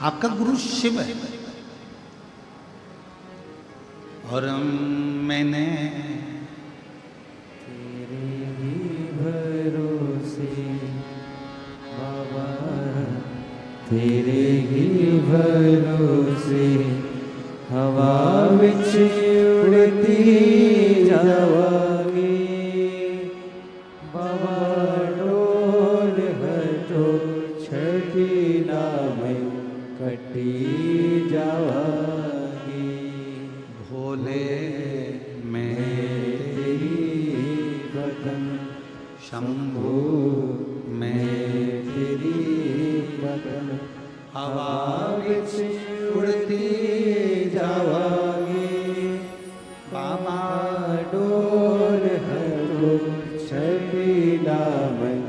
आपका गुरु शिव है। और मैंने तेरे ही भरोसे बाबा, तेरे ही भरोसे हवा विच उड़ती जावांगी बाबा, डोल हटो छठी ना मैं कटी जावांगी। भोले मैं तेरी वतन शंभू मैं तेरी वतन हवा विच उड़ती जावांगी बाबा, डोल हटो छठी ना मैं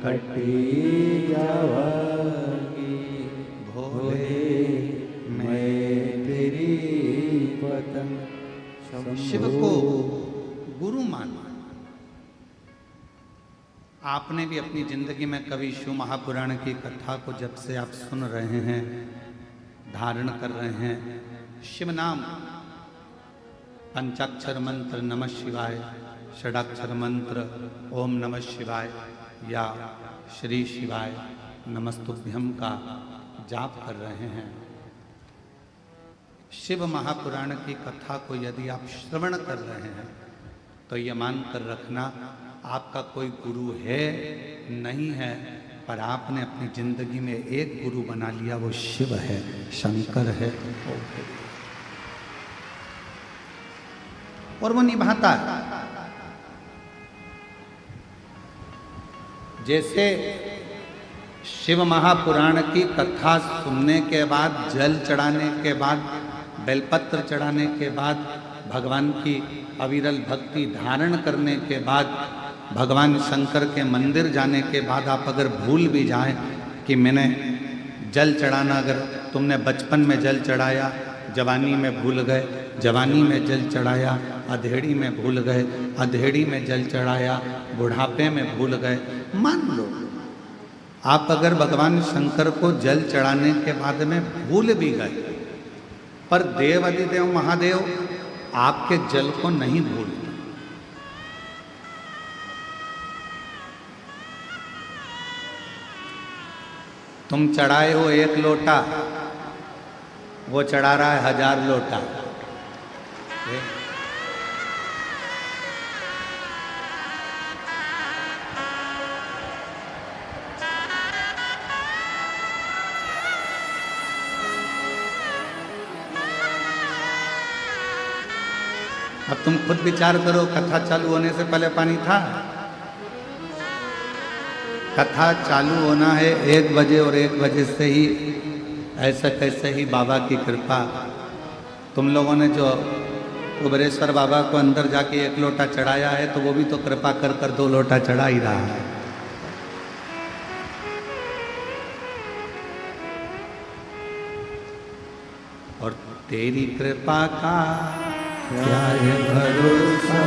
कटी जावांगी। भोले मैं तेरी वतन शिव को गुरु माना। आपने भी अपनी जिंदगी में कभी शिव महापुराण की कथा को जब से आप सुन रहे हैं, धारण कर रहे हैं, शिव नाम, पंचाक्षर मंत्र नमः शिवाय, षडाक्षर मंत्र ओम नमः शिवाय या श्री शिवाय नमस्तुभ्यम का जाप कर रहे हैं। शिव महापुराण की कथा को यदि आप श्रवण कर रहे हैं तो ये मान कर रखना आपका कोई गुरु है नहीं है, पर आपने अपनी जिंदगी में एक गुरु बना लिया, वो शिव है, शंकर है, और वो निभाता है। जैसे शिव महापुराण की कथा सुनने के बाद, जल चढ़ाने के बाद, बेलपत्र चढ़ाने के बाद, भगवान की अविरल भक्ति धारण करने के बाद, भगवान शंकर के मंदिर जाने के बाद आप अगर भूल भी जाएं कि मैंने जल चढ़ाना, अगर तुमने बचपन में जल चढ़ाया, जवानी में भूल गए, जवानी में जल चढ़ाया, अधेड़ी में भूल गए, अधेड़ी में जल चढ़ाया, बुढ़ापे में भूल गए, मान लो आप अगर भगवान शंकर को जल चढ़ाने के बाद में भूल भी गए, पर देव अधिदेव महादेव आपके जल को नहीं भूलते। तुम चढ़ाए हो 1 लोटा, वो चढ़ा रहा है 1000 लोटा। अब तुम खुद विचार करो, कथा चालू होने से पहले पानी था? कथा चालू होना है 1 बजे और 1 बजे से ही ऐसा कैसे ही बाबा की कृपा। तुम लोगों ने जो कुबेरेश्वर बाबा को अंदर जाके 1 लोटा चढ़ाया है, तो वो भी तो कृपा कर कर 2 लोटा चढ़ा ही रहा है। और तेरी कृपा का क्या है भरोसा,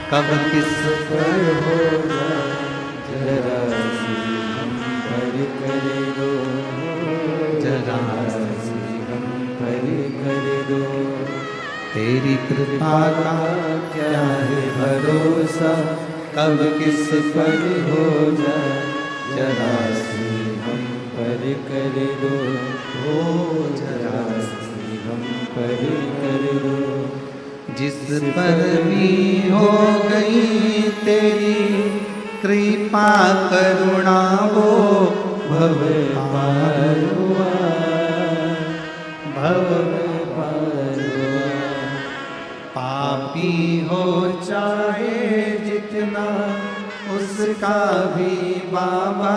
कब किस पर हो जाए, जरा सी हम पर कर दो, जरा सी हम पर कर दो। तेरी कृपा का क्या है भरोसा, कब किस पर हो जाए, जरा सी हम पर कर दो, ओ जरा सी हम पर कर दो। जिस पर भी हो गई तेरी कृपा करुणा, वो भव पार हुआ, भव पार हुआ। पापी हो चाहे जितना, उसका भी बाबा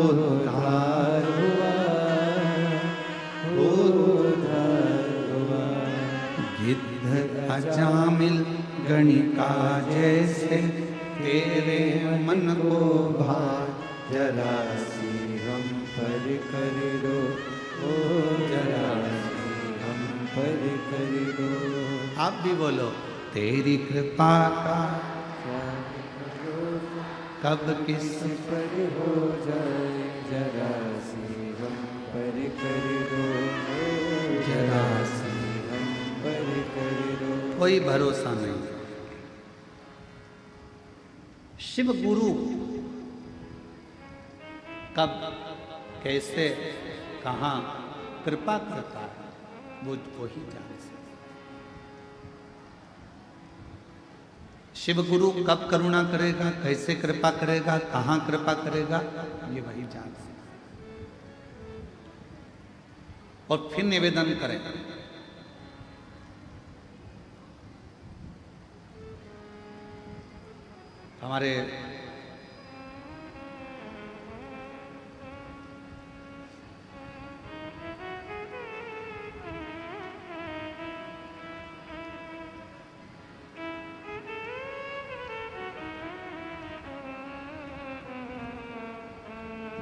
उद्धार हुआ, उद्धार हुआ। गिद्ध अजामिल गणिका जैसे तेरे मन को भा, जरा सी हम पर कर दो, ओ जरा सी हम पर कर दो। आप भी बोलो, तेरी कृपा का कब किस पर हो जाए, जरा सी हम पर कर दो, जरा सी हम पर कर दो। कोई भरोसा नहीं। शिव गुरु कब, कैसे, कहाँ कृपा करता है वो ही जान सकता। शिव गुरु कब करुणा करेगा, कैसे कृपा करेगा, कहाँ कृपा करेगा, ये वही जान सकता। और फिर निवेदन करें, हमारे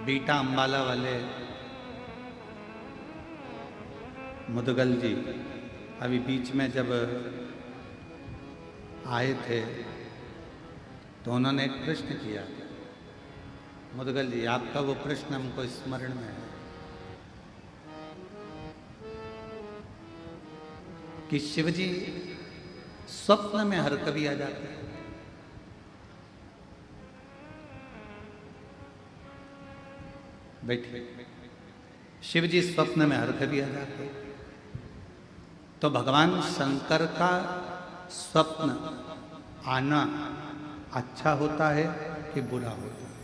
बीटा अंबाला वाले मुदगल जी अभी बीच में जब आए थे तो उन्होंने एक प्रश्न किया। मुदगल जी, आपका वो प्रश्न हमको स्मरण में है कि शिव जी स्वप्न में हर कभी आ जाते हैं। बैठिए। शिव जी स्वप्न में हर कभी आ जाते हैं, तो भगवान शंकर का स्वप्न आना अच्छा होता है कि बुरा होता है?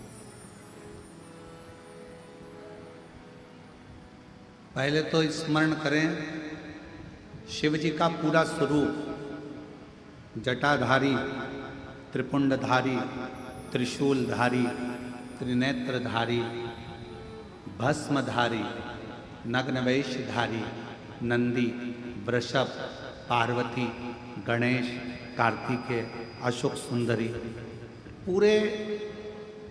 पहले तो स्मरण करें शिव जी का पूरा स्वरूप, जटाधारी, त्रिपुंडधारी, त्रिशूलधारी, त्रिनेत्रधारी, भस्मधारी, नग्नवेशधारी, नंदी, वृषभ, पार्वती, गणेश, कार्तिकेय, अशोक सुंदरी, पूरे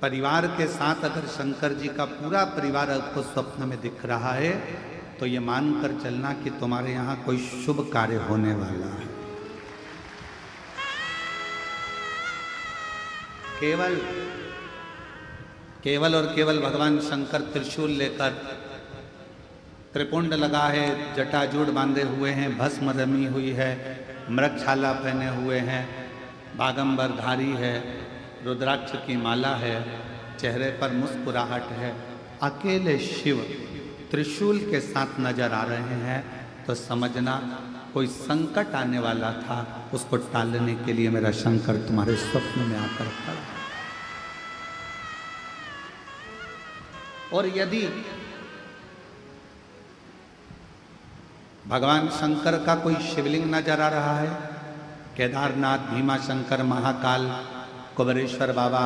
परिवार के साथ अगर शंकर जी का पूरा परिवार आपको स्वप्न में दिख रहा है तो ये मानकर चलना कि तुम्हारे यहाँ कोई शुभ कार्य होने वाला है। केवल और केवल भगवान शंकर त्रिशूल लेकर, त्रिपुंड लगा है, जटाजूड़ बांधे हुए हैं, भस्म रमी हुई है, मृगछाला पहने हुए हैं, बागंबरधारी है, रुद्राक्ष की माला है, चेहरे पर मुस्कुराहट है, अकेले शिव त्रिशूल के साथ नजर आ रहे हैं तो समझना कोई संकट आने वाला था, उसको टालने के लिए मेरा शंकर तुम्हारे स्वप्न में आकर खड़ा। और यदि भगवान शंकर का कोई शिवलिंग नजर आ रहा है, केदारनाथ, भीमा शंकर, महाकाल, कुबेरेश्वर बाबा,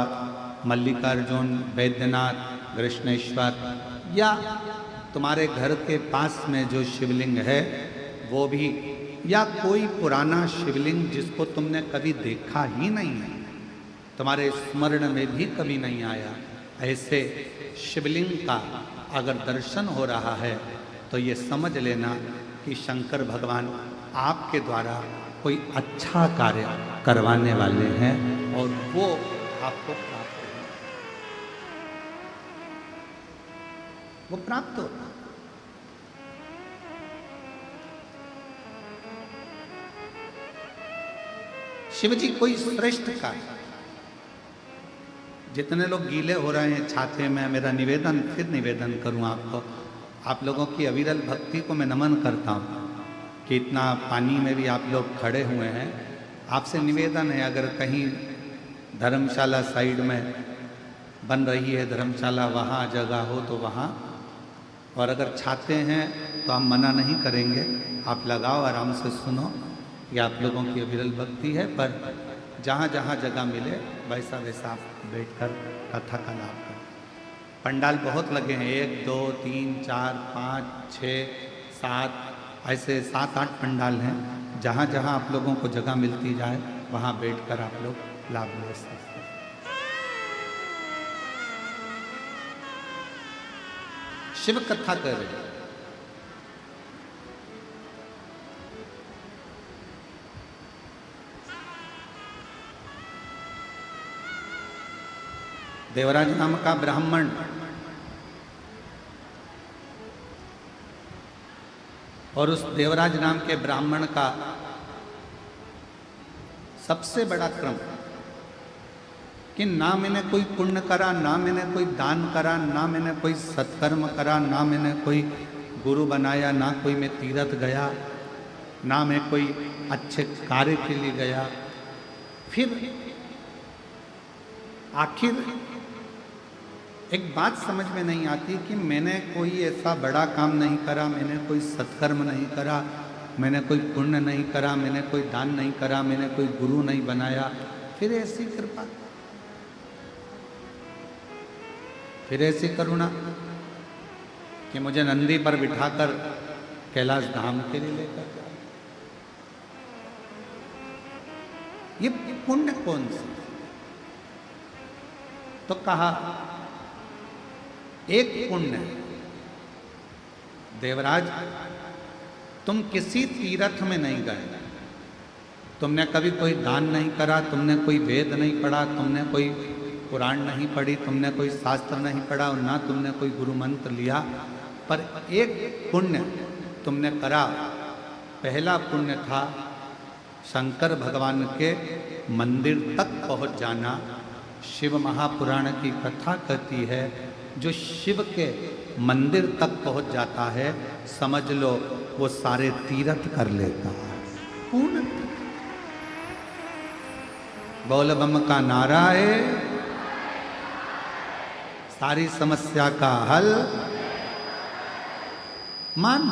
मल्लिकार्जुन, वैद्यनाथ, कृष्णेश्वर, या तुम्हारे घर के पास में जो शिवलिंग है वो भी, या कोई पुराना शिवलिंग जिसको तुमने कभी देखा ही नहीं है, तुम्हारे स्मरण में भी कभी नहीं आया, ऐसे शिवलिंग का अगर दर्शन हो रहा है तो ये समझ लेना कि शंकर भगवान आपके द्वारा कोई अच्छा कार्य करवाने वाले हैं और वो आपको प्राप्त होगा, वो प्राप्त होगा। शिव जी कोई श्रेष्ठ कार्य, जितने लोग गीले हो रहे हैं छाते में, मेरा निवेदन, फिर निवेदन करूं आपको, आप लोगों की अविरल भक्ति को मैं नमन करता हूं कि इतना पानी में भी आप लोग खड़े हुए हैं। आपसे निवेदन है, अगर कहीं धर्मशाला साइड में बन रही है धर्मशाला, वहाँ जगह हो तो वहाँ, और अगर छाते हैं तो हम मना नहीं करेंगे, आप लगाओ, आराम से सुनो, ये आप लोगों की अविरल भक्ति है। पर जहाँ जहाँ जगह मिले वैसा वैसा आप बैठकर कथा का लाभ करें। पंडाल बहुत लगे हैं, 1 2 3 4 5 6 7, ऐसे 7-8 पंडाल हैं। जहाँ जहाँ आप लोगों को जगह मिलती जाए वहाँ बैठकर आप लोग लाभ ले सकते हैं। शिव कथा कर रहे हैं। देवराज नाम का ब्राह्मण और उस देवराज नाम के ब्राह्मण का सबसे बड़ा क्रम कि ना मैंने कोई पुण्य करा, ना मैंने कोई दान करा, ना मैंने कोई सत्कर्म करा, ना मैंने कोई गुरु बनाया, ना कोई मैं तीर्थ गया, ना मैं कोई अच्छे कार्य के लिए गया। फिर आखिर एक बात समझ में नहीं आती कि मैंने कोई ऐसा बड़ा काम नहीं करा, मैंने कोई सत्कर्म नहीं करा, मैंने कोई पुण्य नहीं करा, मैंने कोई दान नहीं करा, मैंने कोई गुरु नहीं बनाया, फिर ऐसी कृपा, फिर ऐसी करुणा कि मुझे नंदी पर बिठाकर कैलाश धाम के लिए लेकर जाए। ये पुण्य कौन सा? तो कहा एक पुण्य, देवराज तुम किसी तीर्थ में नहीं गए, तुमने कभी कोई दान नहीं करा, तुमने कोई वेद नहीं पढ़ा, तुमने कोई पुराण नहीं पढ़ी, तुमने कोई शास्त्र नहीं पढ़ा और ना तुमने कोई गुरु मंत्र लिया, पर एक पुण्य तुमने करा। पहला पुण्य था शंकर भगवान के मंदिर तक पहुंच जाना। शिव महापुराण की कथा कहती है जो शिव के मंदिर तक पहुंच जाता है, समझ लो वो सारे तीर्थ कर लेता है। पूर्ण बोल बम का नारा है, सारी समस्या का हल मान।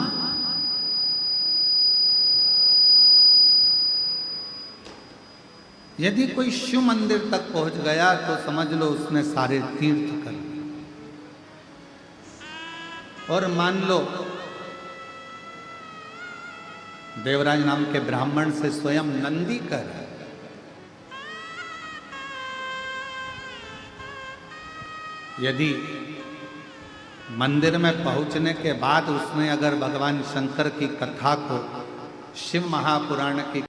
यदि कोई शिव मंदिर तक पहुंच गया तो समझ लो उसने सारे तीर्थ कर लिए। और मान लो देवराज नाम के ब्राह्मण से स्वयं नंदी कर, यदि मंदिर में पहुंचने के बाद उसने अगर भगवान शंकर की कथा को, शिव महापुराण की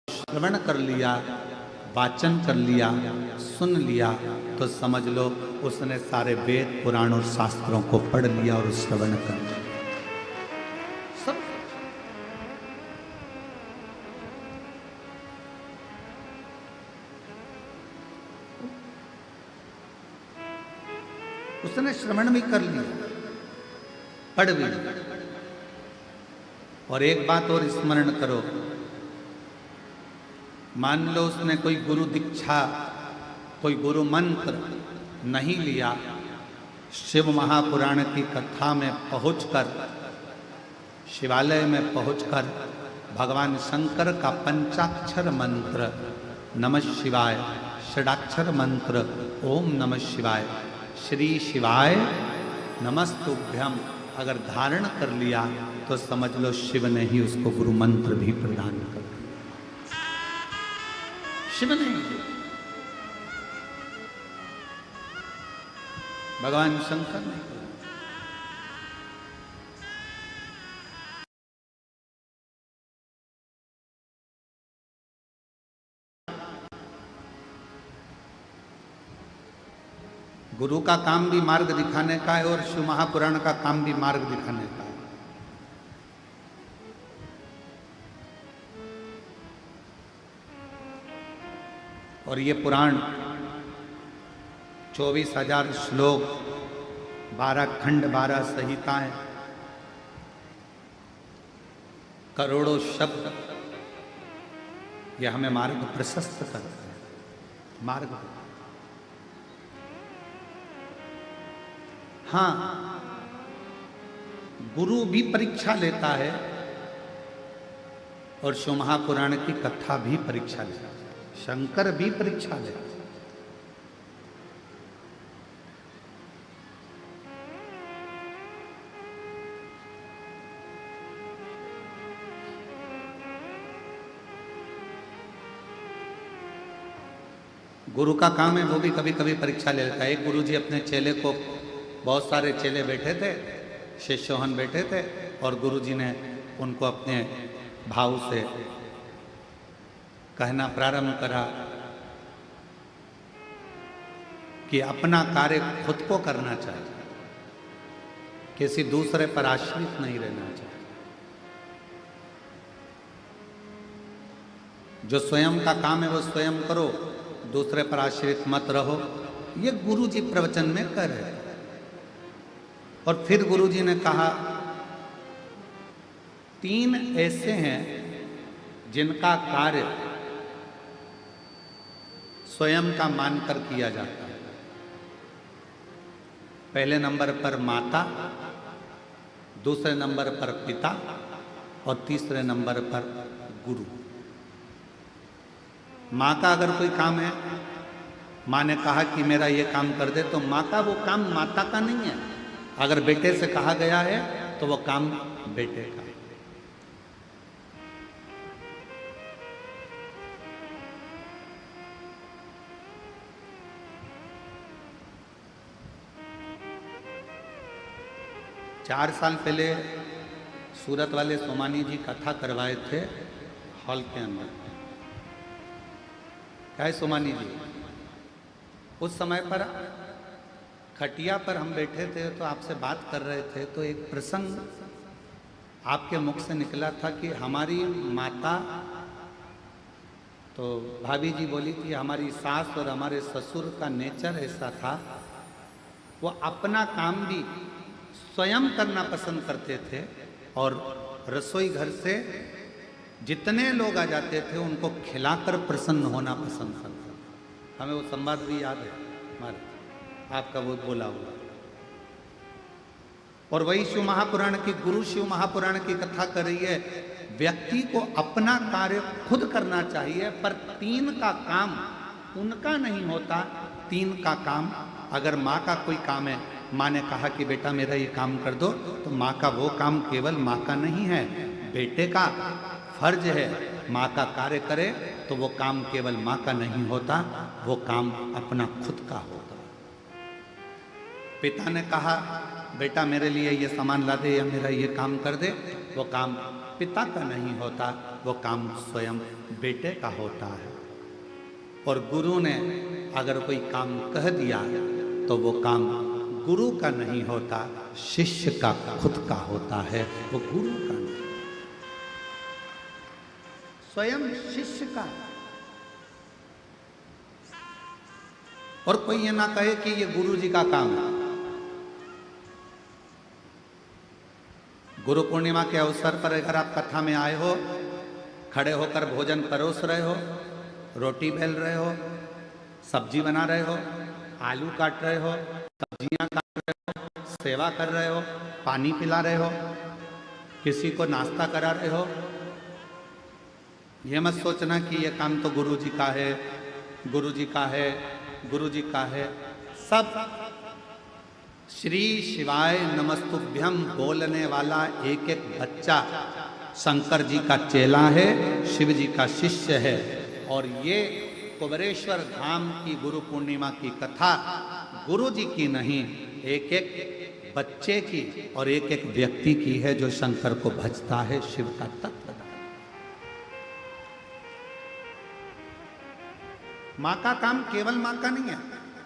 श्रवण कर लिया, वाचन कर लिया, सुन लिया, तो समझ लो उसने सारे वेद पुराण और शास्त्रों को पढ़ लिया और श्रवण कर लिया। सब उसने श्रवण भी कर लिया, पढ़ भी लिया। और एक बात और स्मरण करो, मान लो उसने कोई गुरु दीक्षा, कोई गुरु मंत्र नहीं लिया, शिव महापुराण की कथा में पहुंचकर, शिवालय में पहुंचकर भगवान शंकर का पंचाक्षर मंत्र नमः शिवाय, षडाक्षर मंत्र ओम नमः शिवाय, श्री शिवाय नमस्तुभ्यम अगर धारण कर लिया तो समझ लो शिव ने ही उसको गुरु मंत्र भी प्रदान कर दिया। शिव ने, भगवान शंकर ने। गुरु का काम भी मार्ग दिखाने का है और शिव महापुराण का काम भी मार्ग दिखाने का है। और ये पुराण 24,000 श्लोक, 12 खंड, 12 संहिताएं, करोड़ों शब्द, यह हमें मार्ग प्रशस्त करते हैं। मार्ग, हाँ, गुरु भी परीक्षा लेता है और शिव महापुराण की कथा भी परीक्षा लेता है, शंकर भी परीक्षा लेता है। गुरु का काम है वो भी कभी कभी परीक्षा ले लेता है। एक गुरु जी अपने चेले को, बहुत सारे चेले बैठे थे, शिष्योहन बैठे थे, और गुरु जी ने उनको अपने भाव से कहना प्रारंभ करा कि अपना कार्य खुद को करना चाहिए, किसी दूसरे पर आश्रित नहीं रहना चाहिए। जो स्वयं का काम है वो स्वयं करो, दूसरे पर आश्रित मत रहो। ये गुरु जी प्रवचन में कह रहे थे। और फिर गुरु जी ने कहा, 3 ऐसे हैं जिनका कार्य स्वयं का मानकर किया जाता है। पहले नंबर पर माता, दूसरे नंबर पर पिता और तीसरे नंबर पर गुरु। माँ का अगर कोई काम है, माँ ने कहा कि मेरा ये काम कर दे, तो माँ का वो काम माता का नहीं है। अगर बेटे से कहा गया है तो वो काम बेटे का। चार साल पहले सूरत वाले सोमानी जी कथा करवाए थे हॉल के अंदर। क्या है सोमानी जी, उस समय पर खटिया पर हम बैठे थे तो आपसे बात कर रहे थे, तो एक प्रसंग आपके मुख से निकला था कि हमारी माता, तो भाभी जी बोली थी हमारी सास और हमारे ससुर का नेचर ऐसा था, वो अपना काम भी स्वयं करना पसंद करते थे और रसोई घर से जितने लोग आ जाते थे उनको खिलाकर प्रसन्न होना पसंद करते थे। हमें वो संवाद भी याद है हमारे, आपका वो बोला हुआ। और वही शिव महापुराण की, गुरु शिव महापुराण की कथा कर रही है, व्यक्ति को अपना कार्य खुद करना चाहिए, पर 3 का काम उनका नहीं होता। 3 का काम, अगर माँ का कोई काम है, माँ ने कहा कि बेटा मेरा ये काम कर दो, तो माँ का वो काम केवल माँ का नहीं है, बेटे का फर्ज है माँ का कार्य करे, तो वो काम केवल माँ का नहीं होता, वो काम अपना खुद का होता। पिता ने कहा बेटा मेरे लिए ये सामान ला दे या मेरा ये काम कर दे, वो काम पिता का नहीं होता, वो काम स्वयं बेटे का होता है। और गुरु ने अगर कोई काम कह दिया तो वो काम गुरु का नहीं होता, शिष्य का खुद का होता है, वो गुरु का नहीं, स्वयं शिष्य का। और कोई ये ना कहे कि ये गुरु जी का काम है। गुरु पूर्णिमा के अवसर पर अगर आप कथा में आए हो, खड़े होकर भोजन परोस रहे हो, रोटी बेल रहे हो, सब्जी बना रहे हो, आलू काट रहे हो, सब्जियां काट रहे हो, सेवा कर रहे हो, पानी पिला रहे हो, किसी को नाश्ता करा रहे हो, ये मत सोचना कि ये काम तो गुरु जी का है, गुरु जी का है, गुरु जी का है। सब श्री शिवाय नमस्तुभ्यम बोलने वाला एक एक बच्चा शंकर जी का चेला है, शिव जी का शिष्य है। और ये कुबरेश्वर धाम की गुरु पूर्णिमा की कथा गुरु जी की नहीं, एक एक बच्चे की और एक एक व्यक्ति की है जो शंकर को भजता है, शिव का तत्व। माँ का काम केवल माँ का नहीं है।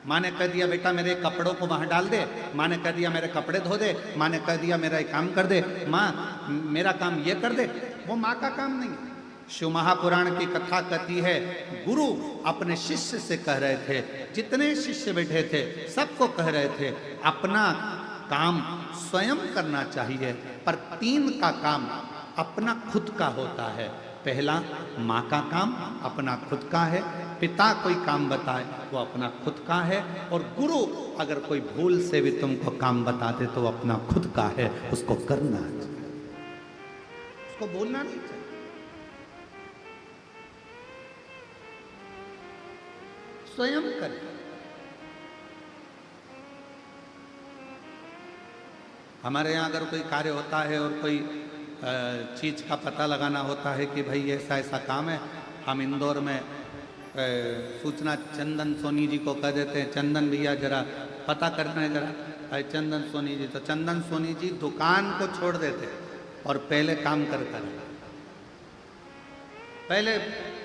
माँ ने कह दिया बेटा मेरे कपड़ों को वहां डाल दे, माँ ने कह दिया मेरे कपड़े धो दे, माँ ने कह दिया मेरा एक काम कर दे, माँ मेरा काम ये कर दे, वो माँ का काम नहीं है। शिव महापुराण की कथा कहती है गुरु अपने शिष्य से कह रहे थे, जितने शिष्य बैठे थे सबको कह रहे थे अपना काम स्वयं करना चाहिए, पर 3 का काम अपना खुद का होता है। पहला माँ का काम अपना खुद का है, पिता कोई काम बताए वो अपना खुद का है, और गुरु अगर कोई भूल से भी तुमको काम बता दे तो वो अपना खुद का है, उसको करना चाहिए, उसको बोलना नहीं चाहिए। स्वयं करें। हमारे यहाँ अगर कोई कार्य होता है और कोई चीज़ का पता लगाना होता है कि भाई ऐसा ऐसा काम है, हम इंदौर में सूचना चंदन सोनी जी को कह देते हैं, चंदन भैया जरा पता करना है जरा, भाई चंदन सोनी जी, तो चंदन सोनी जी दुकान को छोड़ देते और पहले काम कर पहले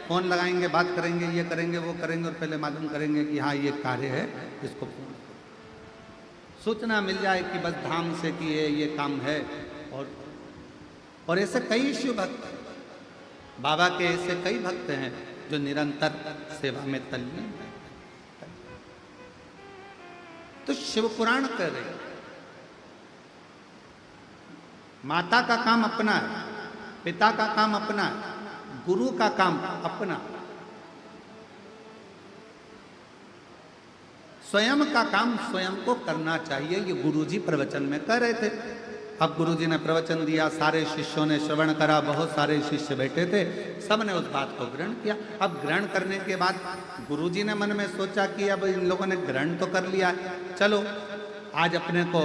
फ़ोन लगाएंगे, बात करेंगे, ये करेंगे वो करेंगे, और पहले मालूम करेंगे कि हाँ ये कार्य है, इसको सूचना मिल जाए कि बस धाम से कि ये काम है। और ऐसे कई शिव भक्त बाबा के ऐसे कई भक्त हैं जो निरंतर सेवा में तल्लीन हैं। तो शिव पुराण कर रहे हैं, माता का काम अपना है, पिता का काम अपना है, गुरु का काम अपना, स्वयं का काम स्वयं को करना चाहिए। ये गुरुजी प्रवचन में कह रहे थे। अब गुरुजी ने प्रवचन दिया, सारे शिष्यों ने श्रवण करा, बहुत सारे शिष्य बैठे थे, सबने उस बात को ग्रहण किया। अब ग्रहण करने के बाद गुरुजी ने मन में सोचा कि अब इन लोगों ने ग्रहण तो कर लिया, चलो आज अपने को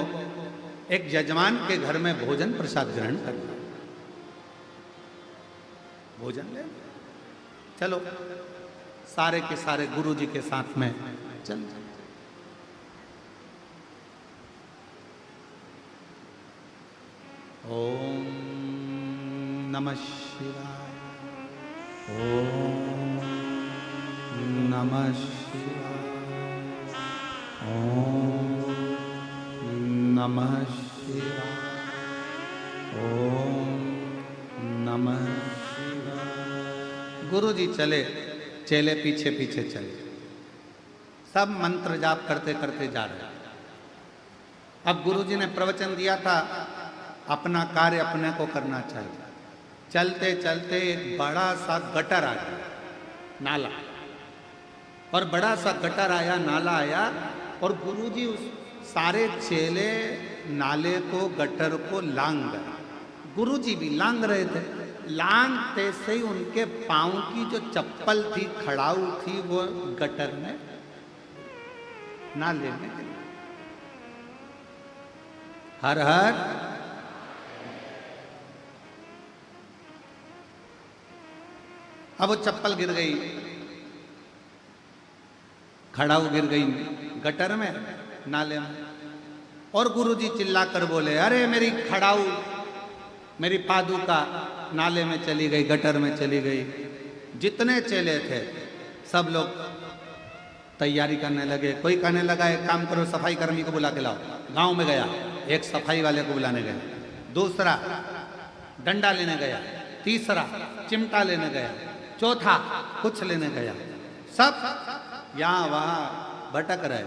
एक यजमान के घर में भोजन प्रसाद ग्रहण कर लिया, भोजन ले, चलो सारे के सारे गुरुजी के साथ में चल। ओम नमः शिवाय, ओम नमः शिवाय, ओम नमः शिवाय, ओम नमः शिवाय। गुरुजी चले, चेले पीछे पीछे चले, सब मंत्र जाप करते करते जा रहे। अब गुरुजी ने प्रवचन दिया था अपना कार्य अपने को करना चाहिए। चलते चलते एक बड़ा सा गटर आ गया, नाला, और बड़ा सा गटर आया, नाला आया, और गुरुजी उस सारे चेले नाले को, गटर को लांग गए। गुरुजी भी लांग रहे थे। लांगते से ही उनके पांव की जो चप्पल थी, खड़ाऊ थी, वो गटर में, नाले में गिरी। हर हर अब वो चप्पल गिर गई, खड़ाऊ गिर गई गटर में, नाले में, और गुरुजी चिल्लाकर बोले, अरे मेरी खड़ाऊ, मेरी पादुका नाले में चली गई, गटर में चली गई। जितने चेले थे सब लोग तैयारी करने लगे। कोई कहने लगा एक काम करो, सफाई कर्मी को बुला के लाओ। गांव में गया, एक सफाई वाले को बुलाने गया, दूसरा डंडा लेने गया, तीसरा चिमटा लेने गया, चौथा कुछ लेने गया। सब यहां वहां भटक रहे।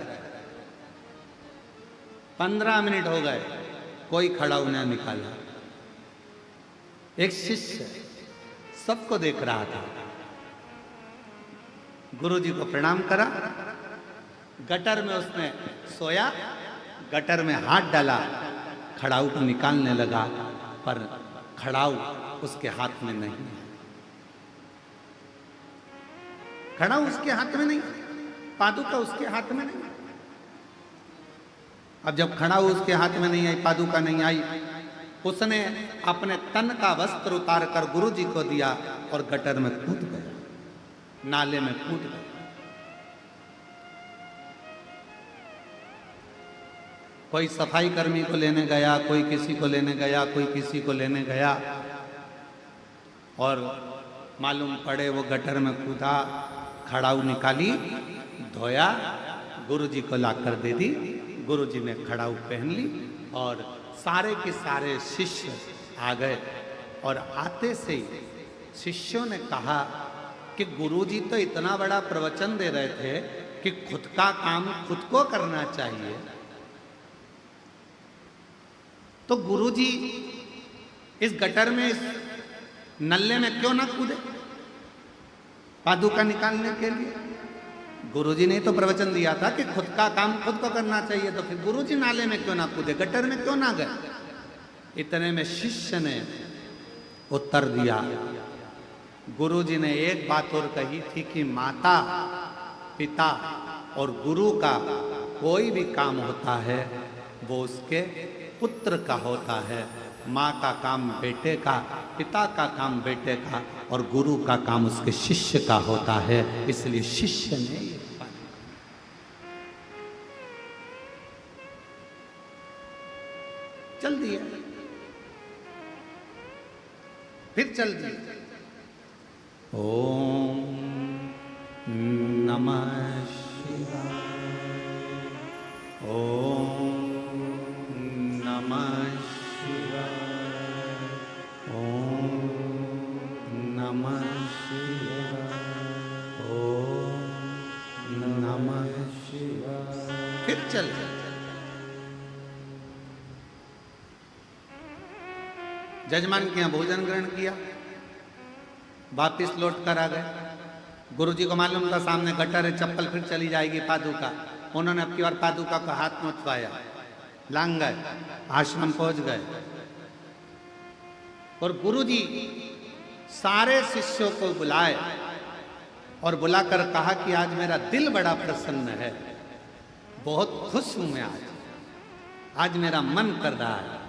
15 मिनट हो गए, कोई खड़ाऊ न निकाला। एक शिष्य सबको देख रहा था, गुरुजी को प्रणाम करा, गटर में उसने सोया, गटर में हाथ डाला, खड़ाऊ को निकालने लगा, पर खड़ाऊ उसके हाथ में नहीं है। खड़ाऊ उसके हाथ में नहीं, पादुका उसके हाथ में नहीं। अब जब खड़ाऊ उसके हाथ में नहीं आई, पादुका नहीं आई, उसने अपने तन का वस्त्र उतार कर गुरुजी को दिया और गटर में कूद गया, नाले में कूद गया। कोई सफाई कर्मी को लेने गया, कोई किसी को लेने गया, कोई किसी को लेने गया, और मालूम पड़े वो गटर में कूदा, खड़ाऊ निकाली, धोया, गुरुजी को लाकर दे दी। गुरुजी ने खड़ाऊ पहन ली और सारे के सारे शिष्य आ गए। और आते से ही शिष्यों ने कहा कि गुरुजी तो इतना बड़ा प्रवचन दे रहे थे कि खुद का काम खुद को करना चाहिए, तो गुरुजी इस गटर में, इस नल्ले में क्यों ना कूदे पादुका निकालने के लिए? गुरुजी ने तो प्रवचन दिया था कि खुद का काम खुद को करना चाहिए, तो फिर गुरुजी नाले में क्यों ना कूदे, गटर में क्यों ना गए? इतने में शिष्य ने उत्तर दिया, गुरुजी ने एक बात और कही थी कि माता, पिता और गुरु का कोई भी काम होता है वो उसके पुत्र का होता है। माँ का काम बेटे का, पिता का काम बेटे का, और गुरु का काम उसके शिष्य का होता है। इसलिए शिष्य ने चल दिया, फिर चल दिया। ओम नमः शिवाय, ओम नमः शिवाय, ओम नमः शिवाय। फिर चल। जजमान के यहाँ भोजन ग्रहण किया, वापिस लौट कर आ गए। गुरुजी को मालूम था सामने गटर है, चप्पल फिर चली जाएगी पादुका। उन्होंने अब की बार पादुका को हाथ में उठवाया, लांग गए, आश्रम पहुंच गए। और गुरुजी सारे शिष्यों को बुलाए और बुलाकर कहा कि आज मेरा दिल बड़ा प्रसन्न है, बहुत खुश हूं मैं आज मेरा मन कर रहा है।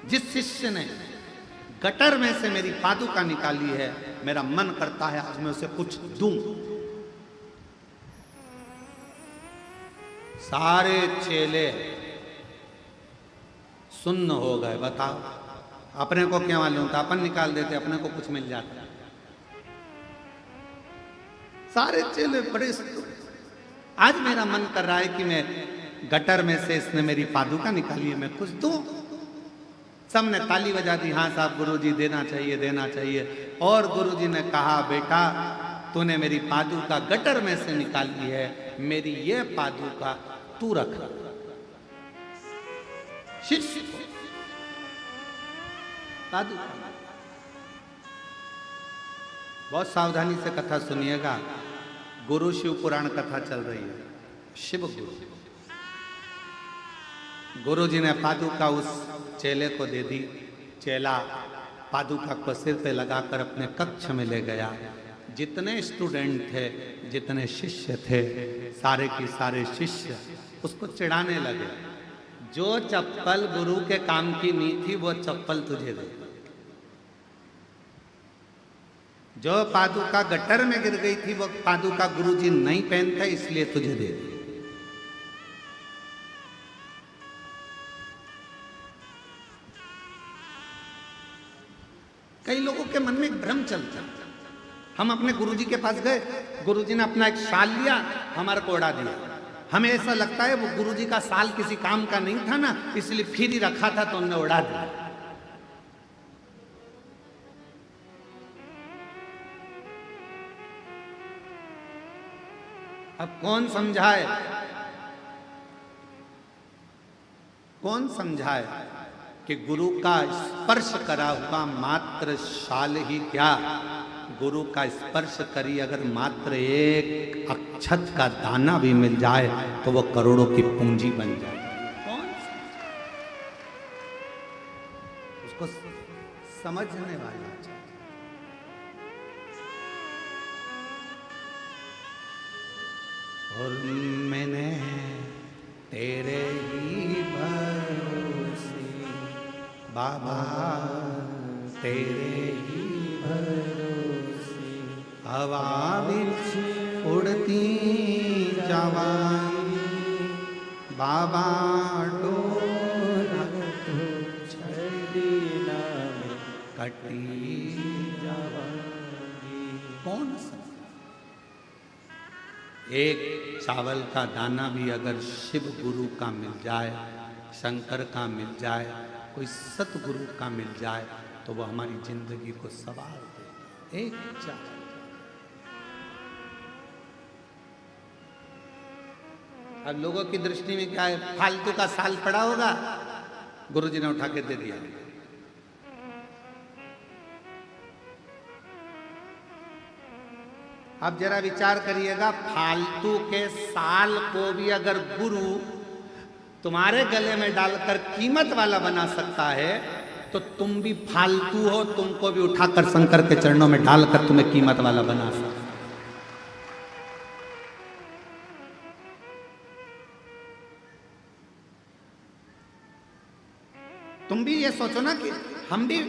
जिस शिष्य ने गटर में से मेरी पादुका निकाली है, मेरा मन करता है आज मैं उसे कुछ दूं। सारे चेले सुन्न हो गए। बताओ, अपने को क्या मालूम था, अपन निकाल देते, अपने को कुछ मिल जाता। सारे चेले बड़े, आज मेरा मन कर रहा है कि मैं गटर में से इसने मेरी पादुका निकाली है, मैं कुछ दूं। सबने ताली बजा दी, हाँ साहब गुरुजी देना चाहिए, देना चाहिए। और गुरुजी ने कहा, बेटा तूने मेरी पादुका गटर में से निकाली है, मेरी ये पादुका तू रख। शिष्य पादुका, बहुत सावधानी से कथा सुनिएगा। गुरु शिव पुराण कथा चल रही है। शिव गुरु, गुरुजी ने पादुका उस चेले को दे दी। चेला पादुका को सिर पे लगाकर अपने कक्ष में ले गया। जितने स्टूडेंट थे, जितने शिष्य थे, सारे के सारे शिष्य उसको चिढ़ाने लगे। जो चप्पल गुरु के काम की नहीं थी वो चप्पल तुझे दे। जो पादुका गटर में गिर गई थी वो पादुका गुरुजी नहीं पहनते, इसलिए तुझे दे दी। कई लोगों के मन में एक भ्रम चलता। हम अपने गुरुजी के पास गए, गुरुजी ने अपना एक शाल लिया, हमारे को उड़ा दिया। हमें ऐसा लगता है वो गुरुजी का शाल किसी काम का नहीं था ना, इसलिए फिर ही रखा था तो उन्होंने उड़ा दिया। अब कौन समझाए, कौन समझाए कि गुरु का स्पर्श करा हुआ मात्र शाल ही क्या, गुरु का स्पर्श करी अगर मात्र एक अक्षत का दाना भी मिल जाए तो वो करोड़ों की पूंजी बन जाए। कौन उसको समझने वाला चाहिए। और मैंने तेरे ही भरोसे बाबा, तेरे ही भरोसे हवा बिच उड़ती जवानी बाबा, डोरा तो छड़ी नाम कटी जवानी। कौन सा एक चावल का दाना भी अगर शिव गुरु का मिल जाए, शंकर का मिल जाए, कोई सतगुरु का मिल जाए तो वो हमारी जिंदगी को संवार देगा। एक चावल। अब लोगों की दृष्टि में क्या है, फालतू का साल पड़ा होगा, गुरुजी ने उठा के दे दिया। अब जरा विचार करिएगा, फालतू के साल को भी अगर गुरु तुम्हारे गले में डालकर कीमत वाला बना सकता है तो तुम भी फालतू हो, तुमको भी उठाकर शंकर के चरणों में डालकर तुम्हें कीमत वाला बना सकता। तुम भी ये सोचो ना कि हम भी,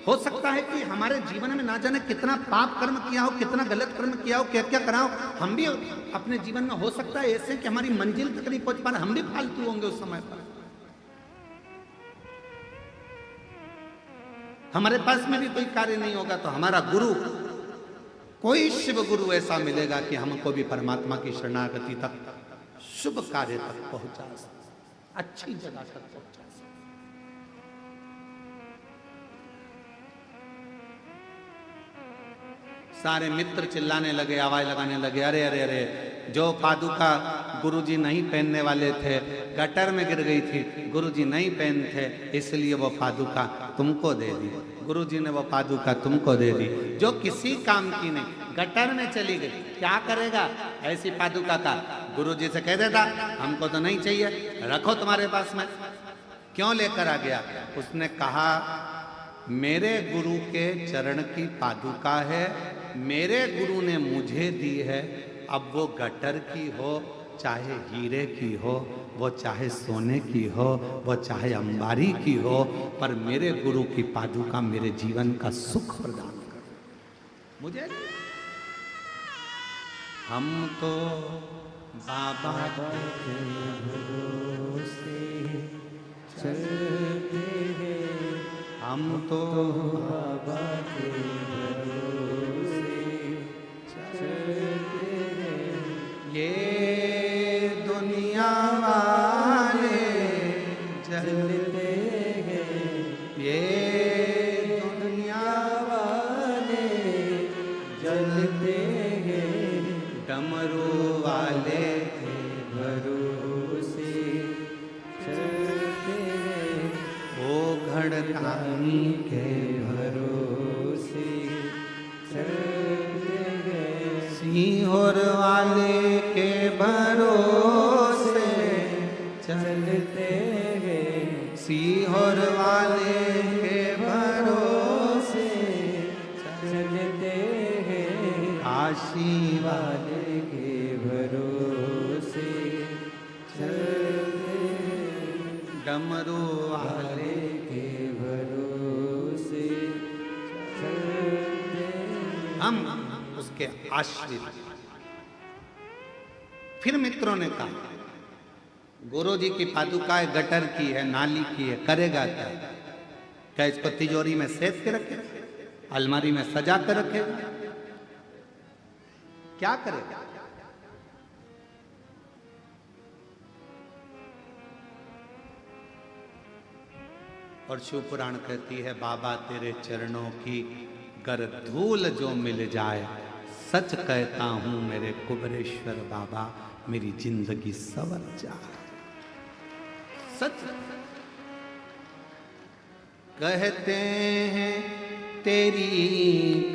हो सकता है कि हमारे जीवन में ना जाने कितना पाप कर्म किया हो, कितना गलत कर्म किया हो, क्या क्या करा हो, हम भी अपने जीवन में हो सकता है ऐसे कि हमारी मंजिल तक नहीं पहुंच पा रहे, हम भी फालतू होंगे उस समय पर। हमारे पास में भी कोई कार्य नहीं होगा तो हमारा गुरु, कोई शिव गुरु ऐसा मिलेगा कि हमको भी परमात्मा की शरणागति तक, शुभ कार्य तक पहुंचा सकता, अच्छी जगह तक पहुंचा सकता। सारे मित्र चिल्लाने लगे, आवाज लगाने लगे, अरे अरे अरे, जो पादुका गुरुजी नहीं पहनने वाले थे, गटर में गिर गई थी, गुरुजी नहीं पहनते थे, इसलिए वो पादुका तुमको दे दी। गुरुजी ने वो पादुका तुमको दे दी, जो किसी काम की नहीं, गटर में चली गई, क्या करेगा ऐसी पादुका का? गुरुजी से कह देता हमको तो नहीं चाहिए, रखो तुम्हारे पास में, क्यों लेकर आ गया? उसने कहा मेरे गुरु के चरण की पादुका है, मेरे गुरु ने मुझे दी है, अब वो गटर की हो, चाहे हीरे की हो, वो चाहे सोने की हो, वो चाहे अंबारी की हो, पर मेरे गुरु की पादुका मेरे जीवन का सुख प्रदान कर मुझे। हम तो बाबा के भरोसे चलते हैं, हम तो बाबा के भरोसे चलते हैं, ये दुनिया वाले चलते हैं, ये दुनिया वाले चलते हैं, डमरू वाले के भरोसे चलते हैं, ओ घड़कानी के भरोसे चलते हैं, सीहोर वाले के भरोसे चलते हैं, सीहोर वाले के भरोसे चलते हैं, काशी वाले के भरोसे चलते हैं, डमरू वाले के भरोसे चलते हैं, हम उसके आश्रित। फिर मित्रों ने कहा गुरु जी की पादुकाएं गटर की है, नाली की है, करेगा क्या? क्या इसको तिजोरी में सेफ के रखे, अलमारी में सजा कर रखे, क्या करेगा? और शिव पुराण कहती है बाबा तेरे चरणों की गर धूल जो मिल जाए, सच कहता हूं मेरे कुबरेश्वर बाबा, मेरी जिंदगी सवर जाए। सच कहते हैं तेरी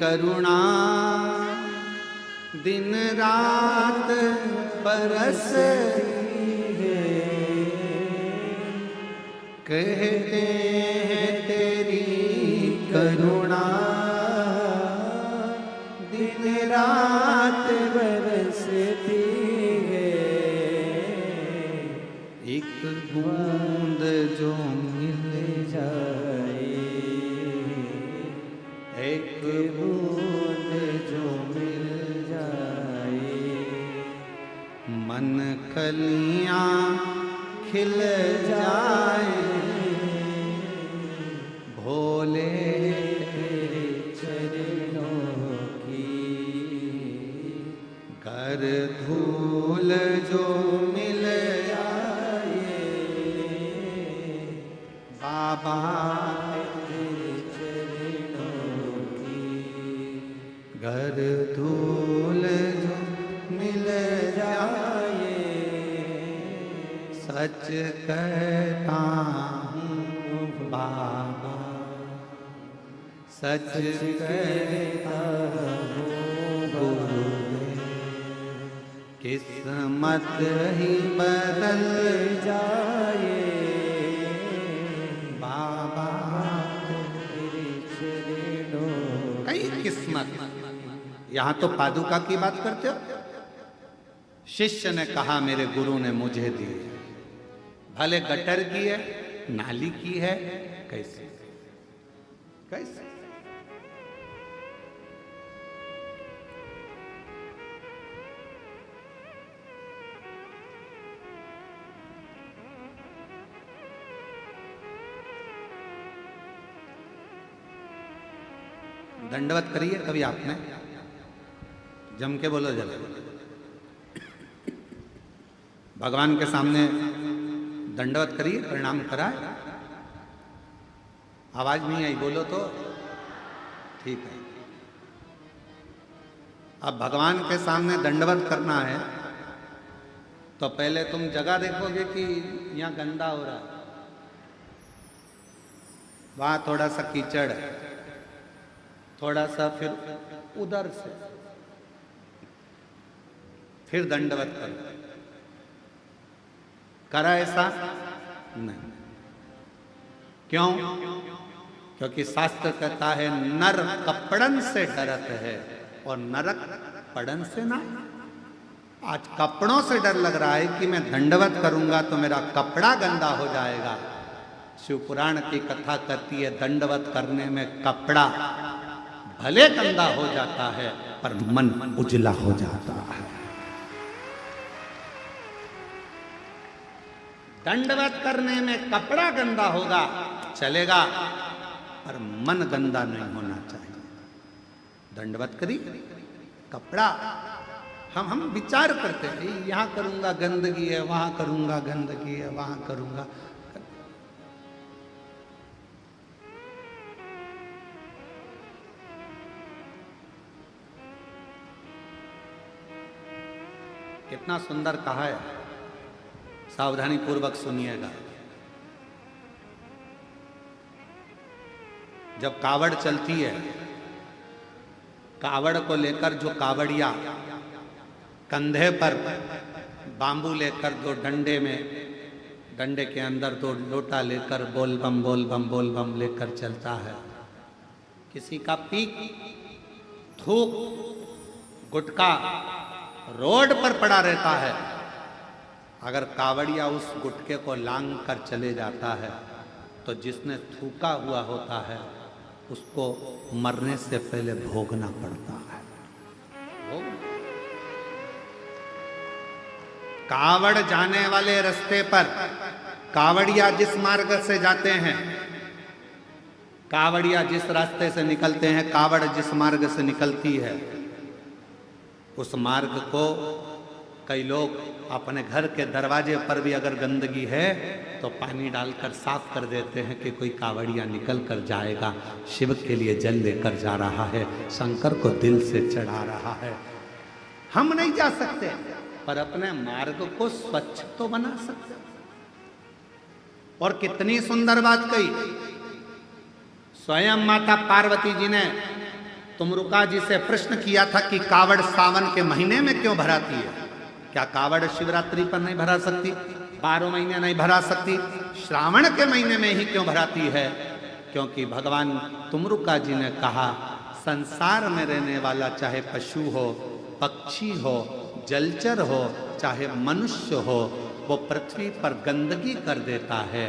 करुणा दिन रात बरसती है, कहते हैं तेरी करुणा दिन रात बरसती है, एक बूंद जो मिल जाए, एक बूंद जो मिल जाए, मन कलियां खिल जाए, भोले तेरे चरणों की कर धूल जो मिल जाए, बाबा तेरे चरणों की घर धूल जो मिल जाए, सच कहता हूँ बाबा, सच कहता हूँ गुरुदेव, किस्मत ही बदल जाए, बाबा तेरे चरणों की किस्मत। यहाँ तो पादुका की बात करते हो। शिष्य ने कहा मेरे गुरु ने मुझे दी है, भले गटर की है, नाली की है, कैसे कैसे? दंडवत करिए कभी आपने, जम के बोलो जरा, भगवान के सामने दंडवत करिए, प्रणाम कराए। आवाज नहीं आई, बोलो तो ठीक है। अब भगवान के सामने दंडवत करना है तो पहले तुम जगह देखोगे कि यहाँ गंदा हो रहा है, वहां थोड़ा सा कीचड़ है, थोड़ा सा फिर उधर से फिर दंडवत करो। करा ऐसा नहीं। क्यों? क्योंकि शास्त्र कहता है नर कपड़न से डरत है और नरक पड़न से ना। आज कपड़ों से डर लग रहा है कि मैं दंडवत करूंगा तो मेरा कपड़ा गंदा हो जाएगा। शिव पुराण की कथा कहती है दंडवत करने में कपड़ा भले गंदा हो जाता है पर मन उजला हो जाता है। दंडवत करने में कपड़ा गंदा होगा चलेगा पर मन गंदा नहीं होना चाहिए। दंडवत करी कपड़ा हम विचार करते हैं यहां करूंगा गंदगी है, वहां करूंगा गंदगी है, वहां करूंगा। कितना सुंदर कहा है, सावधानी पूर्वक सुनिएगा। जब कावड़ चलती है, कावड़ को लेकर जो कावड़िया कंधे पर बांबू लेकर दो डंडे में, डंडे के अंदर दो लोटा लेकर बोल बम लेकर चलता है। किसी का पीक थूक गुटका रोड पर पड़ा रहता है, अगर कावड़िया उस गुटके को लांग कर चले जाता है तो जिसने थूका हुआ होता है उसको मरने से पहले भोगना पड़ता है। कावड़ जाने वाले रास्ते पर कावड़िया जिस मार्ग से जाते हैं, कावड़िया जिस रास्ते से निकलते हैं, कावड़ जिस मार्ग से निकलती है, उस मार्ग को कई लोग अपने घर के दरवाजे पर भी अगर गंदगी है तो पानी डालकर साफ कर देते हैं कि कोई कावड़िया निकल कर जाएगा, शिव के लिए जल लेकर जा रहा है, शंकर को दिल से चढ़ा रहा है। हम नहीं जा सकते पर अपने मार्ग को स्वच्छ तो बना सकते। और कितनी सुंदर बात कही स्वयं माता पार्वती जी ने तुमरुका जी से प्रश्न किया था कि कावड़ सावन के महीने में क्यों भराती है? क्या कावड़ शिवरात्रि पर नहीं भरा सकती? 12 महीने नहीं भरा सकती? श्रावण के महीने में ही क्यों भराती है? क्योंकि भगवान तुमरुका जी ने कहा संसार में रहने वाला चाहे पशु हो, पक्षी हो, जलचर हो, चाहे मनुष्य हो, वो पृथ्वी पर गंदगी कर देता है।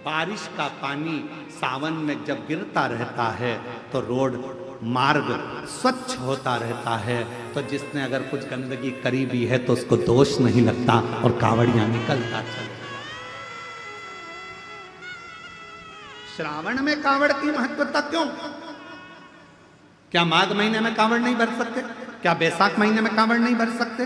बारिश का पानी सावन में जब गिरता रहता है तो रोड मार्ग स्वच्छ होता रहता है, तो जिसने अगर कुछ गंदगी करी भी है तो उसको दोष नहीं लगता और कावड़ियां निकलता चलता। श्रावण में कावड़ की महत्वता क्यों? क्या माघ महीने में कावड़ नहीं भर सकते? क्या बैसाख महीने में कावड़ नहीं भर सकते?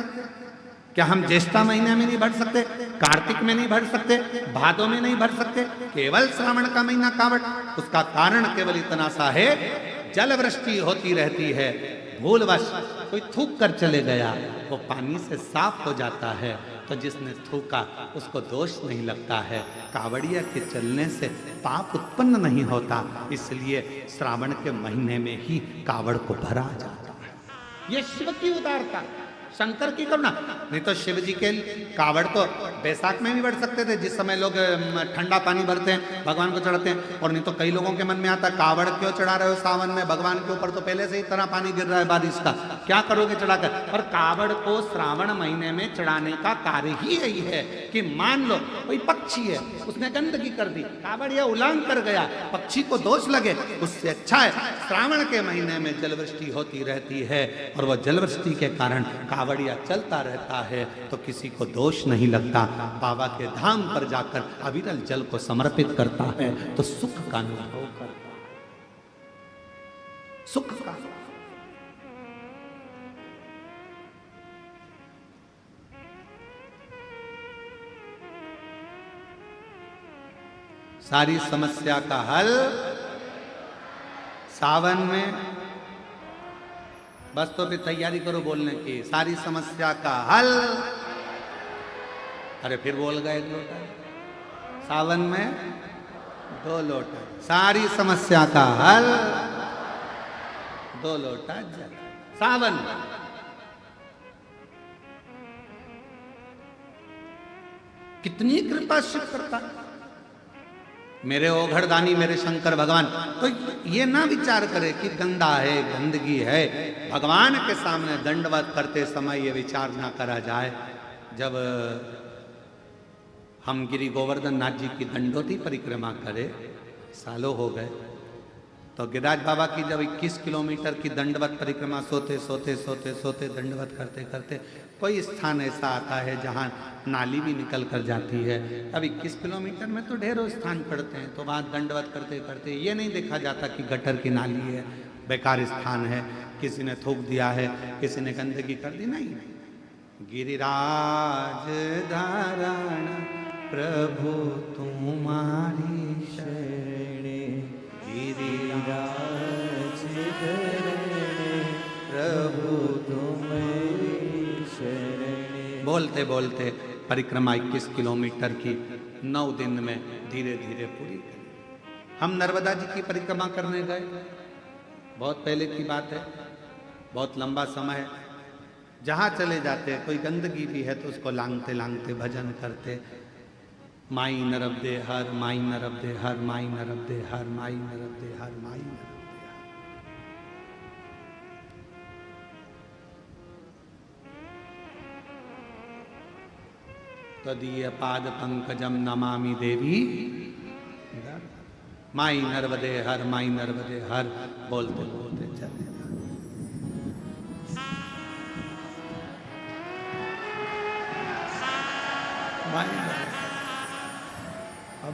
क्या हम ज्येष्ठा महीने में नहीं भर सकते? कार्तिक में नहीं भर सकते? भादों में नहीं भर सकते? केवल श्रावण का महीना कावड़? उसका कारण केवल इतना सा है, जल वृष्टि होती रहती है, भूलवश कोई थूक कर चले गया, वो पानी से साफ हो जाता है, तो जिसने थूका उसको दोष नहीं लगता है। कावड़िया के चलने से पाप उत्पन्न नहीं होता, इसलिए श्रावण के महीने में ही कावड़ को भरा जाता है। ये शिव की उदारता, शंकर की करुणा। नहीं तो शिव जी के कावड़ तो बैसाख में भी बढ़ सकते थे, जिस समय लोग ठंडा पानी भरते हैं, भगवान को चढ़ाते हैं। और नहीं तो कई लोगों के मन में आता है कावड़ क्यों चढ़ा रहे हो सावन में, भगवान के ऊपर तो पहले से ही इतना पानी गिर रहा है बारिश का, क्या करोगे चढ़ाकर? पर कावड़ को श्रावण महीने में चढ़ाने का कार्य ही यही है कि मान लो कोई पक्षी है, उसने गंदगी कर दी, कावड़ यह उलांघ कर गया, पक्षी को दोष लगे, उससे अच्छा है श्रावण के महीने में जलवृष्टि होती रहती है और वह जलवृष्टि के कारण कावड़िया चलता रहता है, तो किसी को दोष नहीं लगता। बाबा के धाम पर जाकर अविरल जल को समर्पित करता है तो सुख का अनुभव करता है, सुख का। सारी समस्या का हल सावन में बस तो फिर तैयारी करो बोलने की, सारी समस्या का हल। अरे फिर बोल गए 1 लोटा, सावन में 2 लोटा, सारी समस्या का हल 2 लोटा जल। सावन कितनी कृपा शिव करता, मेरे ओघड़दानी मेरे शंकर भगवान। तो ये ना विचार करे कि गंदा है, गंदगी है। भगवान के सामने दंडवत करते समय ये विचार ना करा जाए। जब हम गिरि गोवर्धन नाथ जी की दंडोती परिक्रमा करे, सालों हो गए, तो गिरिराज बाबा की जब 21 किलोमीटर की दंडवत परिक्रमा सोते सोते सोते सोते दंडवत करते करते कोई स्थान ऐसा आता है जहाँ नाली भी निकल कर जाती है। अब 21 किलोमीटर में तो ढेरों स्थान पड़ते हैं, तो वहाँ दंडवत करते करते ये नहीं देखा जाता कि गटर की नाली है, बेकार स्थान है, किसी ने थूक दिया है, किसी ने गंदगी कर दी। नहीं, गिरिराज धारण प्रभु तुम्हारी शरणे, गिरिराज धरण प्रभु तुम्हारी शरणे। बोलते बोलते परिक्रमा 21 किलोमीटर की 9 दिन में धीरे धीरे पूरी करी। हम नर्मदा जी की परिक्रमा करने गए, बहुत पहले की बात है, बहुत लंबा समय है। जहाँ चले जाते कोई गंदगी भी है तो उसको लांगते लांगते भजन करते, माई नरब दे हर, माई नरब दे हर, माई नरब दे हर, माई नरब दे हर, माई नरब दे हर। तदीय पाद पंकजम नमामि देवी, माई नर्मदे हर, माई नर्मदे हर, बोलते बोलते चले।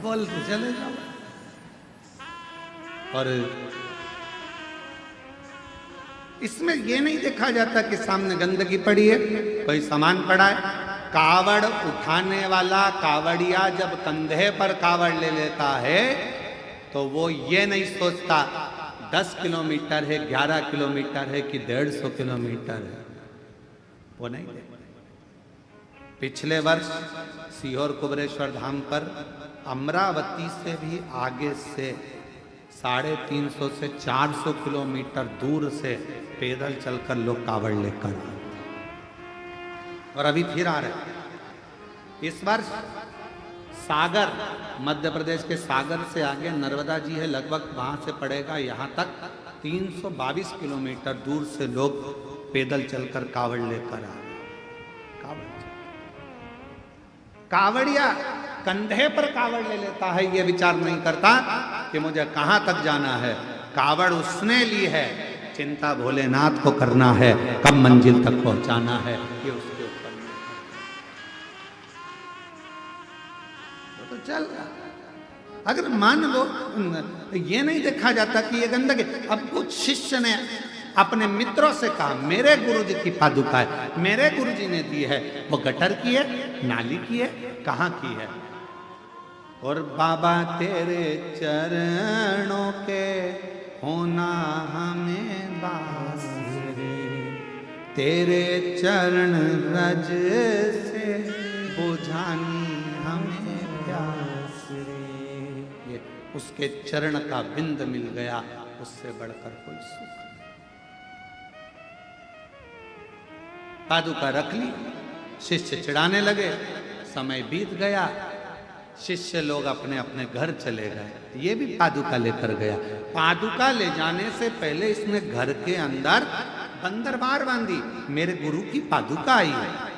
बोलते चले जाओ। और इसमें यह नहीं देखा जाता कि सामने गंदगी पड़ी है, कोई सामान पड़ा है। कावड़ उठाने वाला कावड़िया जब कंधे पर कावड़ ले लेता है तो वो ये नहीं सोचता 10 किलोमीटर है, 11 किलोमीटर है कि 150 किलोमीटर है, वो नहीं देखता। पिछले वर्ष सीहोर कुबरेश्वर धाम पर अमरावती से भी आगे से 350 से 400 किलोमीटर दूर से पैदल चलकर लोग कावड़ लेकर आए और अभी फिर आ रहे। इस वर्ष सागर, मध्य प्रदेश के सागर से आगे नर्मदा जी है, लगभग वहां से पड़ेगा यहाँ तक 322 किलोमीटर दूर से लोग पैदल चलकर कावड़ लेकर आ रहे। कावड़िया कंधे पर कावड़ ले लेता है, ये विचार नहीं करता कि मुझे कहां तक जाना है। कावड़ उसने ली है, चिंता भोलेनाथ को करना है, कब मंजिल तक पहुंचाना है ये उसके ऊपर तो चल रहा। अगर मान लो ये नहीं देखा जाता कि ये गंदगी, अब कुछ शिष्य ने अपने मित्रों से कहा मेरे गुरुजी की पादुका है, मेरे गुरुजी ने दी है, वो गटर की है, नाली की है, कहाँ की है? और बाबा तेरे चरणों के होना हमें बास रे, तेरे चरण रज से बुझानी हमें प्यास रे। ये उसके चरण का बिंद मिल गया, उससे बढ़कर कोई सुख। पादुका रख ली, शिष्य चिढ़ाने लगे, समय बीत गया, शिष्य लोग अपने अपने घर चले गए, ये भी पादुका लेकर गया। पादुका ले जाने से पहले इसने घर के अंदर बंदरबार बांधी, मेरे गुरु की पादुका आई है।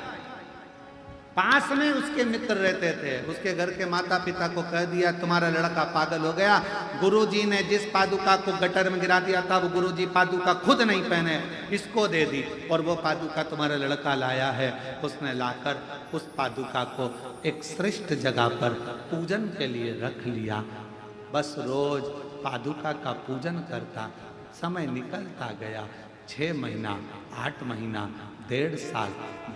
पास में उसके मित्र रहते थे, उसके घर के माता पिता को कह दिया तुम्हारा लड़का पागल हो गया, गुरुजी ने जिस पादुका को गटर में गिरा दिया था वो गुरुजी पादुका खुद नहीं पहने, इसको दे दी, और वो पादुका तुम्हारा लड़का लाया है। उसने लाकर उस पादुका को एक श्रेष्ठ जगह पर पूजन के लिए रख लिया। बस रोज पादुका का पूजन करता, समय निकलता गया। 6 महीना, 8 महीना, 1.5 साल,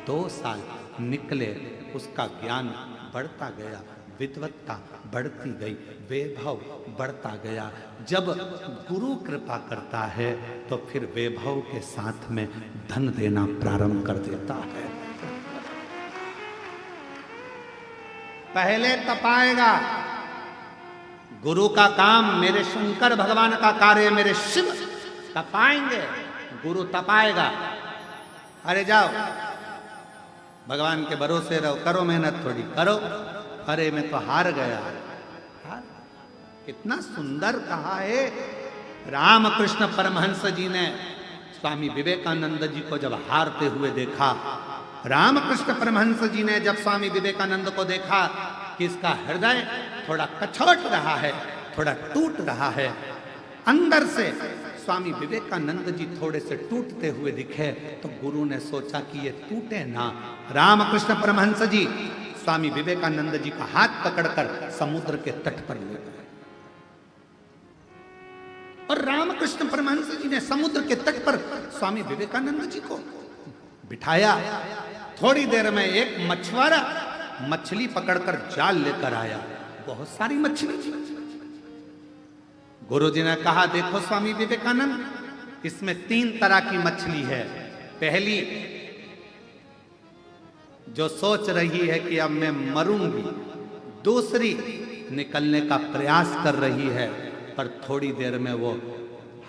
2 साल निकले, उसका ज्ञान बढ़ता गया, विद्वत्ता बढ़ती गई, वैभव बढ़ता गया। जब गुरु कृपा करता है तो फिर वैभव के साथ में धन देना प्रारंभ कर देता है। पहले तपाएगा। गुरु का काम, मेरे शंकर भगवान का कार्य, मेरे शिव तपाएंगे, गुरु तपाएगा। अरे जाओ, भगवान के भरोसे रहो, करो मेहनत थोड़ी करो। अरे मैं तो हार गया। कितना सुंदर कहा है रामकृष्ण परमहंस जी ने स्वामी विवेकानंद जी को जब हारते हुए देखा। रामकृष्ण परमहंस जी ने जब स्वामी विवेकानंद को देखा कि इसका हृदय थोड़ा कछोट रहा है, थोड़ा टूट रहा है, अंदर से स्वामी विवेकानंद जी थोड़े से टूटते हुए दिखे, तो गुरु ने सोचा कि ये टूटे ना। रामकृष्ण परमहंस जी स्वामी विवेकानंद जी का हाथ पकड़कर समुद्र के तट पर ले गए और रामकृष्ण परमहंस जी ने समुद्र के तट पर स्वामी विवेकानंद जी को बिठाया। थोड़ी देर में एक मछुआरा मछली पकड़कर जाल लेकर आया, बहुत सारी मछली। गुरु जी ने कहा, देखो स्वामी विवेकानंद, इसमें 3 तरह की मछली है। पहली जो सोच रही है कि अब मैं मरूंगी, दूसरी निकलने का प्रयास कर रही है पर थोड़ी देर में वो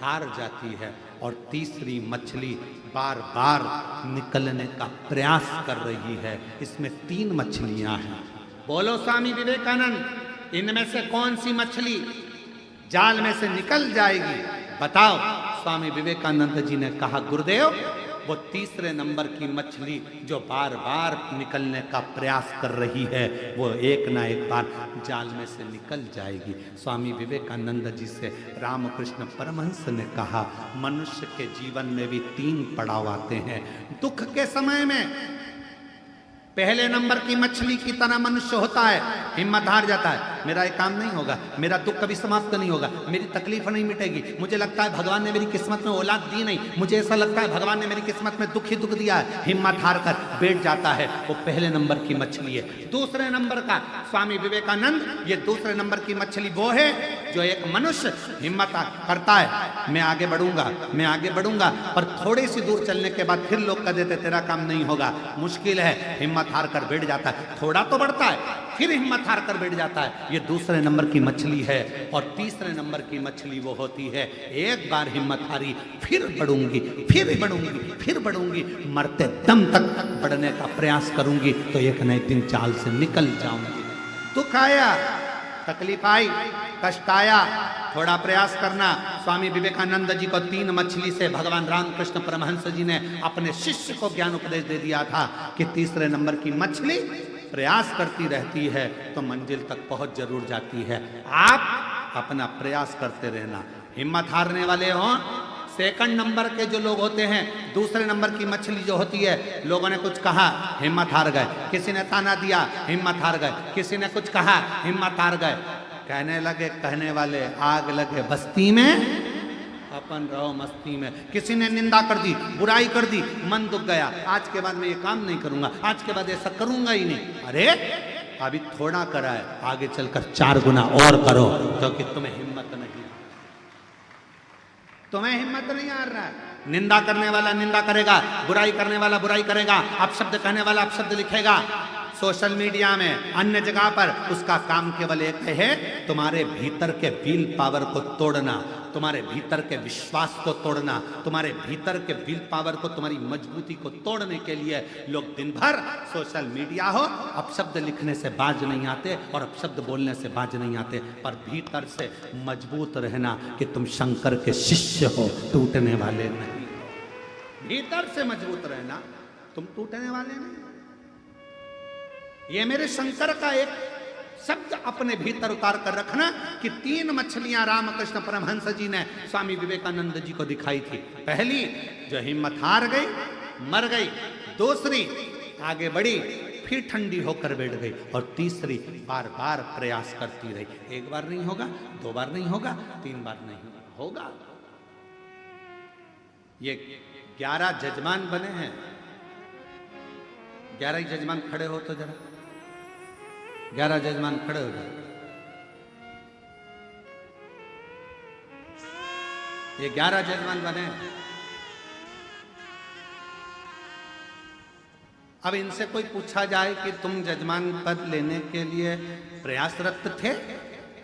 हार जाती है, और तीसरी मछली बार बार निकलने का प्रयास कर रही है। इसमें 3 मछलियां हैं। बोलो स्वामी विवेकानंद, इनमें से कौन सी मछली जाल में से निकल जाएगी, बताओ। स्वामी विवेकानंद जी ने कहा, गुरुदेव, वो तीसरे नंबर की मछली जो बार बार निकलने का प्रयास कर रही है, वो एक ना एक बार जाल में से निकल जाएगी। स्वामी विवेकानंद जी से रामकृष्ण परमहंस ने कहा, मनुष्य के जीवन में भी 3 पड़ाव आते हैं। दुख के समय में पहले नंबर की मछली की तरह मनुष्य होता है, हिम्मत हार जाता है, मेरा ये काम नहीं होगा, मेरा दुख कभी समाप्त नहीं होगा, मेरी तकलीफ नहीं मिटेगी, मुझे लगता है भगवान ने मेरी किस्मत में औलाद दी नहीं, मुझे ऐसा लगता है भगवान ने मेरी किस्मत में दुख ही दुख दिया है। हिम्मत हार कर बैठ जाता है, वो पहले नंबर की मछली है। दूसरे नंबर का स्वामी विवेकानंद, ये दूसरे नंबर की मछली वो है जो एक मनुष्य हिम्मत करता है, मैं आगे बढ़ूंगा, मैं आगे बढ़ूंगा, पर थोड़ी सी दूर चलने के बाद फिर लोग कह देते तेरा काम नहीं होगा, मुश्किल है, हिम्मत हार कर बैठ जाता है। थोड़ा तो बढ़ता है, फिर हिम्मत हार कर बैठ जाता है। ये दूसरे नंबर की मछली है। और तीसरे नंबर की मछली वो होती है, एक बार हिम्मत हारी, फिर बढ़ूंगी, फिर बढ़ूंगी, फिर बढ़ूंगी, मरते दम तक बढ़ने का प्रयास करूंगी, तो एक न एक दिन चाल से निकल जाऊंगी। दुख आया, तकलीफ आई, कष्ट आया, थोड़ा प्रयास करना। स्वामी विवेकानंद जी को 3 मछली से भगवान रामकृष्ण परमहंस जी ने अपने शिष्य को ज्ञान उपदेश दे दिया था कि तीसरे नंबर की मछली प्रयास करती रहती है तो मंजिल तक पहुंच जरूर जाती है। आप अपना प्रयास करते रहना। हिम्मत हारने वाले हों, सेकंड नंबर के जो लोग होते हैं, दूसरे नंबर की मछली जो होती है, लोगों ने कुछ कहा, हिम्मत हार गए, किसी ने ताना दिया, हिम्मत हार गए, किसी ने कुछ कहा, हिम्मत हार गए। कहने लगे कहने वाले, आग लगे बस्ती में, अपन रहो मस्ती में। किसी ने निंदा कर दी, बुराई कर दी, मन दुख गया, आज के बाद मैं ये काम नहीं करूंगा, आज के बाद ऐसा करूंगा ही नहीं। अरे अभी थोड़ा करा है, आगे चलकर 4 गुना और करो, क्योंकि तुम्हें हिम्मत नहीं, तुम्हें हिम्मत नहीं आ रहा है। निंदा करने वाला निंदा करेगा, बुराई करने वाला बुराई करेगा, अपशब्द कहने वाला अपशब्द लिखेगा सोशल मीडिया में, अन्य जगह पर। उसका काम केवल एक है, तुम्हारे भीतर के विल पावर को तोड़ना, तुम्हारे भीतर के विश्वास को तोड़ना, तुम्हारे भीतर के विल पावर को, तुम्हारी मजबूती को तोड़ने के लिए लोग दिन भर सोशल मीडिया हो, अपशब्द लिखने से बाज नहीं आते और अपशब्द बोलने से बाज नहीं आते, पर भीतर से मजबूत रहना कि तुम शंकर के शिष्य हो, टूटने वाले नहीं। भीतर से मजबूत रहना, तुम टूटने वाले नहीं। ये मेरे शंकर का एक शब्द अपने भीतर उतार कर रखना कि 3 मछलियां रामकृष्ण परमहंस जी ने स्वामी विवेकानंद जी को दिखाई थी। पहली जो हिम्मत हार गई, मर गई, दूसरी आगे बढ़ी, फिर ठंडी होकर बैठ गई, और तीसरी बार बार प्रयास करती रही। 1 बार नहीं होगा, 2 बार नहीं होगा, 3 बार नहीं होगा। ये 11 जजमान बने हैं। 11 ही जजमान खड़े हो तो जरा, 11 जजमान खड़े हो गए। ये 11 जजमान बने। अब इनसे कोई पूछा जाए कि तुम जजमान पद लेने के लिए प्रयासरत थे?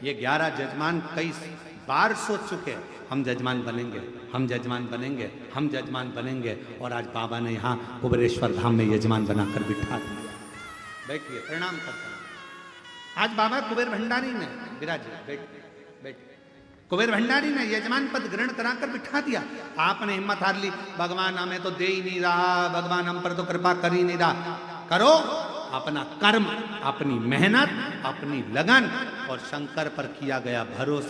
ये 11 जजमान कई बार सोच चुके, हम जजमान बनेंगे, हम जजमान बनेंगे, हम जजमान बनेंगे, और आज बाबा ने यहाँ कुबेरेश्वर धाम में यजमान बनाकर बिठा दिया। बैठिए, प्रणाम करता हूं। आज बाबा कुबेर भंडारी ने, विराजिए, बैठ कुबेर भंडारी ने यजमान पद ग्रहण कराकर बिठा दिया। आपने हिम्मत हार ली, भगवान हमें तो दे ही नहीं रहा, भगवान हम पर तो कृपा कर ही नहीं रहा। करो अपना कर्म, अपनी मेहनत, अपनी लगन और शंकर पर किया गया भरोसा।